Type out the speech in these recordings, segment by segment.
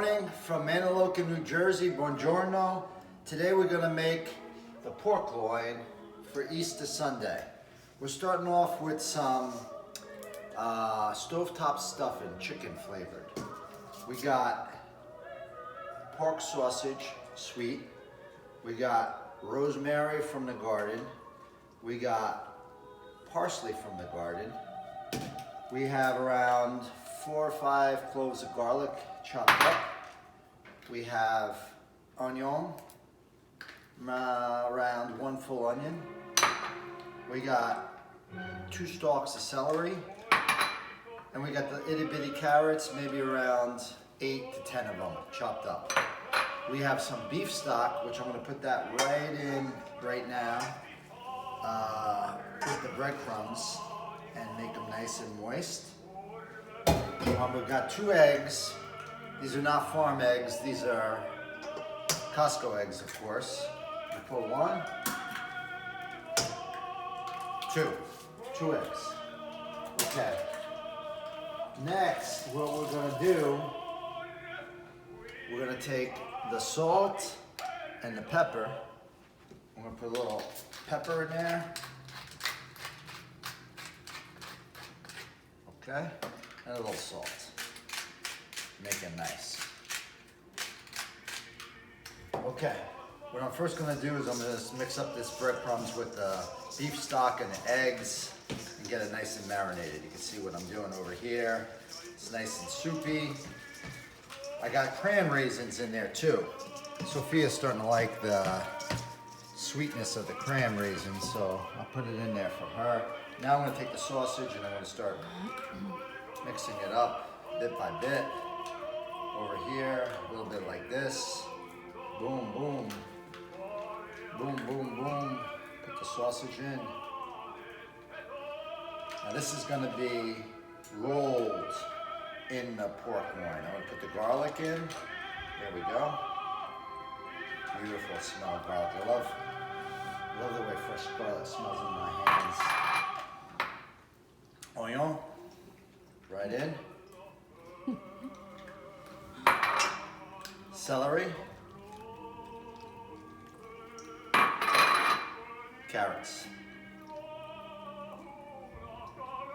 morning from Manahawkin, New Jersey. Buongiorno. Today we're going to make the pork loin for Easter Sunday. We're starting off with some stovetop stuffing, chicken flavored. We got pork sausage, sweet. We got rosemary from the garden. We got parsley from the garden. We have around 4 or 5 cloves of garlic chopped up. We have onion, around 1 full onion. We got 2 stalks of celery. And we got the itty bitty carrots, maybe around 8 to 10 of them chopped up. We have some beef stock, which I'm going to put that right in right now with the breadcrumbs and make them nice and moist. We've got 2 eggs. These are not farm eggs. These are Costco eggs, of course. We put 1, 2 eggs. Okay. Next, what we're going to do, we're going to take the salt and the pepper. I'm going to put a little pepper in there. Okay, and a little salt. Make it nice. Okay, what I'm first going to do is I'm going to mix up this breadcrumbs with the beef stock and the eggs and get it nice and marinated. You can see what I'm doing over here. It's nice and soupy. I got cran raisins in there too. Sophia's starting to like the sweetness of the cran raisins, so I'll put it in there for her. Now I'm going to take the sausage and I'm going to start mixing it up bit by bit. Over here, a little bit like this. Boom, boom. Boom, boom, boom. Put the sausage in. Now this is going to be rolled in the pork loin. I'm going to put the garlic in. There we go. Beautiful smell of garlic. I love the way fresh garlic smells in my hands. Onion, right in. Celery. Carrots.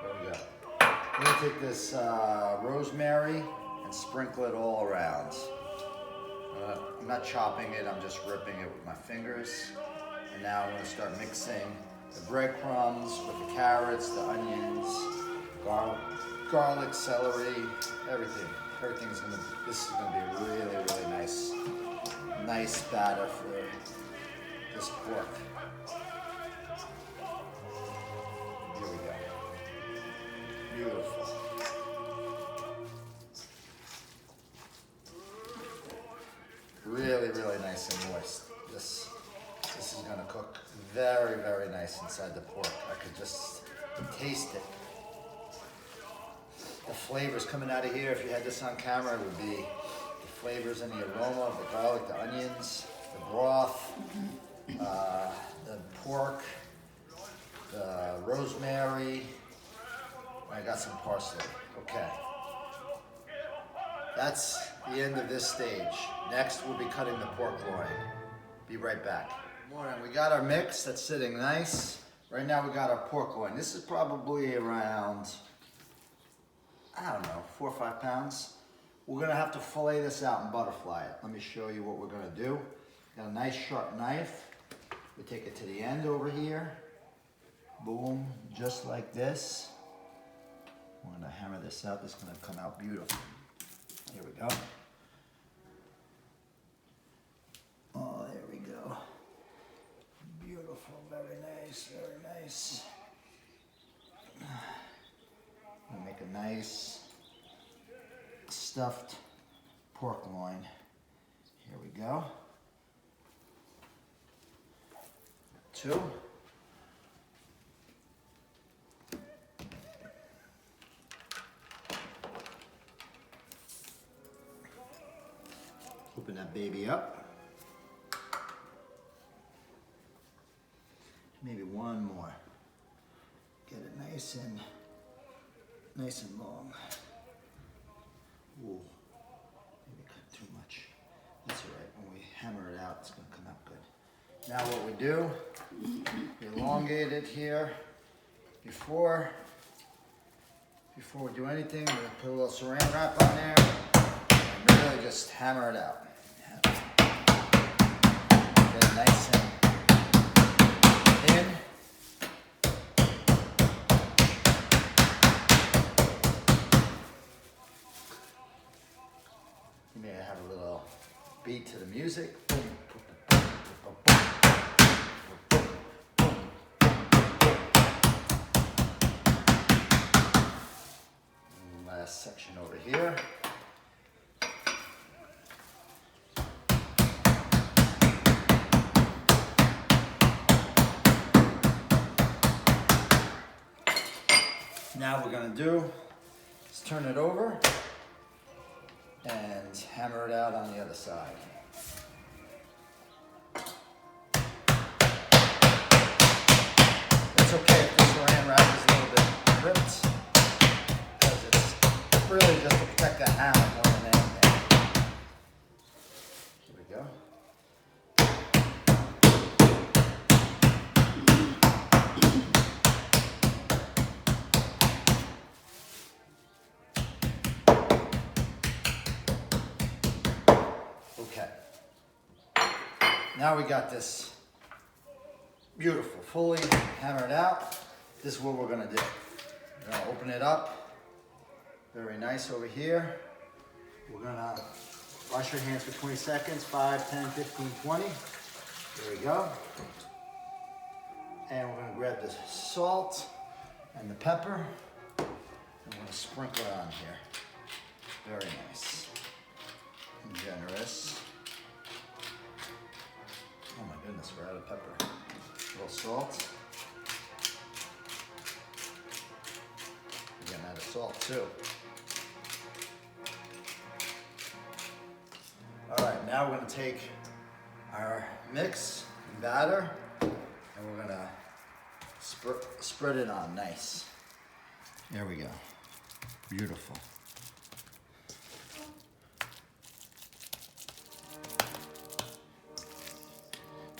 There we go. I'm going to take this rosemary and sprinkle it all around. I'm not chopping it, I'm just ripping it with my fingers. And now I'm going to start mixing the breadcrumbs with the carrots, the onions, garlic, celery, everything. This is going to be a really, really nice batter for this pork. Here we go. Beautiful. Really, really nice and moist. This is going to cook very, very nice inside the pork. I could just taste it. The flavors coming out of here, if you had this on camera, would be the flavors and the aroma of the garlic, the onions, the broth, the pork, the rosemary. I got some parsley. Okay. That's the end of this stage. Next, we'll be cutting the pork loin. Be right back. Good morning. We got our mix that's sitting nice. Right now we got our pork loin. This is probably around, I don't know, 4 or 5 pounds. We're gonna have to fillet this out and butterfly it. Let me show you what we're gonna do. Got a nice sharp knife. We take it to the end over here. Boom, just like this. We're gonna hammer this out. This is gonna come out beautiful. Here we go. Oh, there we go. Beautiful, very nice, very nice. I'm gonna make a nice stuffed pork loin. Here we go. 2. Open that baby up. Maybe 1 more. Get it nice and long. Ooh, maybe cut too Now what we do, we elongate it here before we do anything. We're gonna put a little saran wrap on there and really just hammer it out. Get it nice and thin. You may have a little beat to the music. Boom, boom, boom, boom, boom, boom, boom, boom. And last section over here. Now what we're going to do is turn it over and hammer it out on the other side. It's okay if the saran wrap is a little bit ripped, because it's really just to protect the hammer more than anything. Here we go. Okay. Now we got this beautiful, fully hammered out. This is what we're gonna do. We're gonna open it up. Very nice over here. We're gonna wash your hands for 20 seconds, 5, 10, 15, 20. There we go. And we're gonna grab the salt and the pepper, and we're gonna sprinkle it on here. Very nice and generous. Oh my goodness, we're out of pepper. A little salt. We're getting out of salt too. All right, now we're gonna take our mix and batter, and we're gonna spread it on nice. There we go. Beautiful.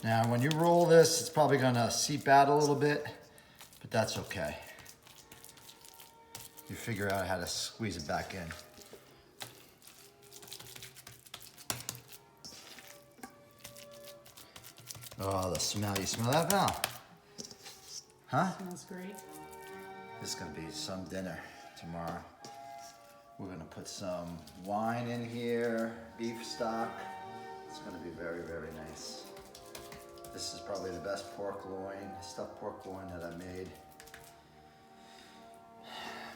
Now, when you roll this, it's probably gonna seep out a little bit, but that's okay. You figure out how to squeeze it back in. Oh, the smell. You smell that, Val? Huh? Smells great. This is gonna be some dinner tomorrow. We're gonna put some wine in here, beef stock. It's gonna be very, very nice. This is probably the best pork loin, stuffed pork loin that I made.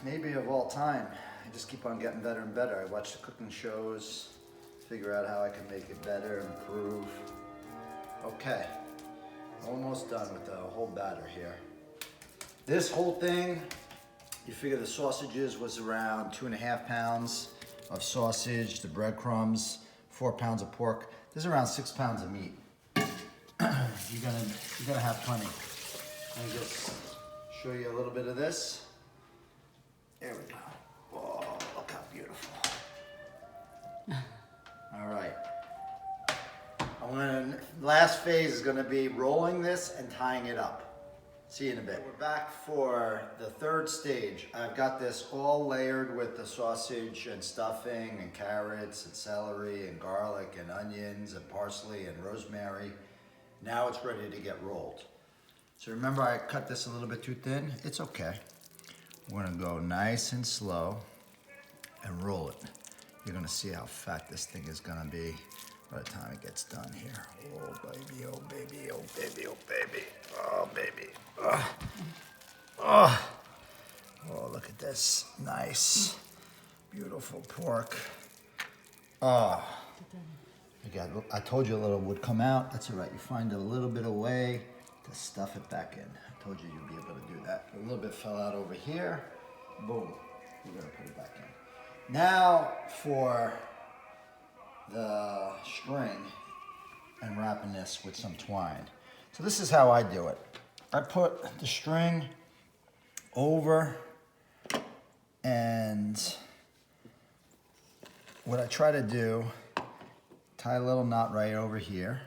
Maybe of all time. I just keep on getting better and better. I watch the cooking shows, figure out how I can make it better, improve. Okay, almost done with the whole batter here. This whole thing, you figure the sausages was around 2.5 pounds of sausage, the breadcrumbs, 4 pounds of pork. There's around 6 pounds of meat. You're gonna have plenty. Let me just show you a little bit of this. There we go. Oh, look how beautiful. All right. Last phase is gonna be rolling this and tying it up. See you in a bit. We're back for the third stage. I've got this all layered with the sausage and stuffing and carrots and celery and garlic and onions and parsley and rosemary. Now it's ready to get rolled. So remember, I cut this a little bit too thin. It's okay. We're gonna go nice and slow and roll it. You're gonna see how fat this thing is gonna be by the time it gets done here. Oh baby, oh baby, oh baby, oh baby, oh baby. Oh, oh. Oh, look at this. Nice, beautiful pork. Oh. I told you a little would come out. That's all right. You find a little bit of way to stuff it back in. I told you you'd be able to do that. A little bit fell out over here. Boom. We're gonna put it back in. Now for the string and wrapping this with some twine. So this is how I do it. I put the string over, and what I try to do, tie a little knot right over here.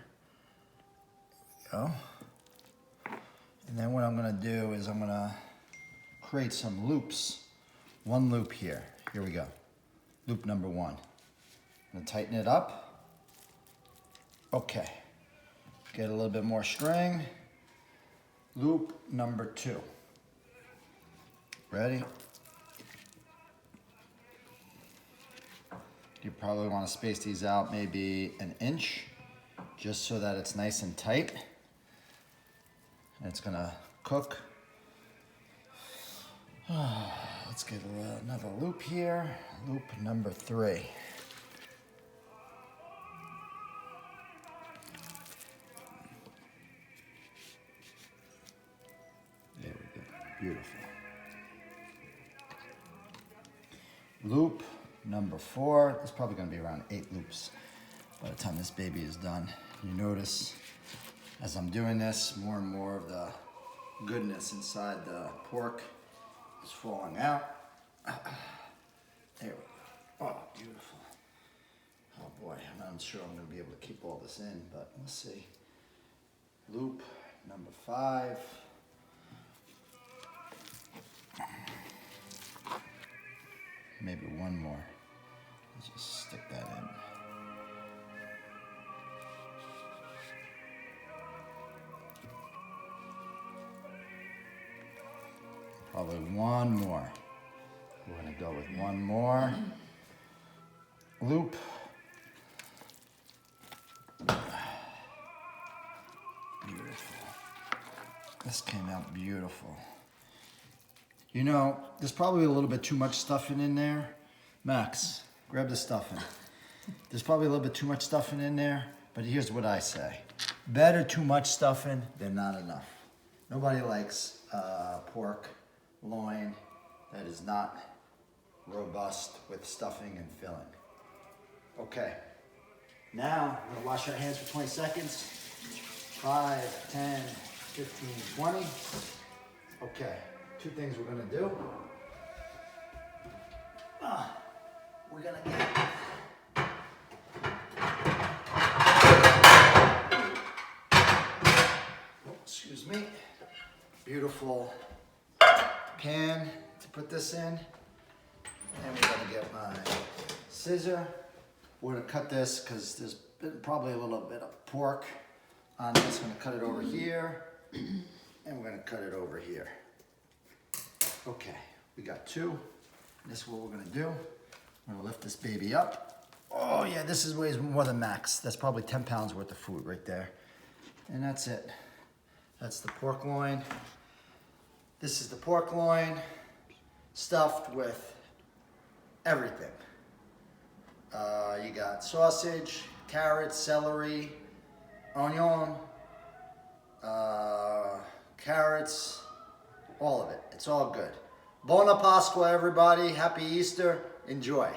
go. And then what I'm gonna do is I'm gonna create some loops. One loop here. Here we go. Loop number one. I'm gonna tighten it up. Okay. Get a little bit more string. Loop number two. Ready? You probably want to space these out maybe an inch, just so that it's nice and tight. And it's gonna cook. Let's get another loop here. Loop number three. There we go, beautiful. Loop number four. It's probably gonna be around 8 loops by the time this baby is done. You notice as I'm doing this, more and more of the goodness inside the pork is falling out. There we go. Oh, beautiful. Oh boy, I'm not sure I'm gonna be able to keep all this in, but we'll see. Loop number 5. Maybe one more. Let's just stick that in. Probably one more. We're gonna go with one more loop. Beautiful. This came out beautiful. You know, there's probably a little bit too much stuffing in there. Max, grab the stuffing. There's probably a little bit too much stuffing in there, but here's what I say. Better too much stuffing than not enough. Nobody likes pork loin that is not robust with stuffing and filling. Okay, now we're gonna wash our hands for 20 seconds. 5, 10, 15, 20. Okay, 2 things we're gonna do. We're gonna get excuse me, beautiful pan to put this in. And we're gonna get my scissor. We're gonna cut this because there's been probably a little bit of pork on this. I'm gonna cut it over here, and we're gonna cut it over here. Okay, we got 2. This is what we're gonna do. I'm gonna lift this baby up. Oh yeah, this is weighs more than Max. That's probably 10 pounds worth of food right there. And that's it. That's the pork loin. This is the pork loin stuffed with everything. You got sausage, carrots, celery, onion, carrots, all of it. It's all good. Buona Pasqua, everybody. Happy Easter. Enjoy.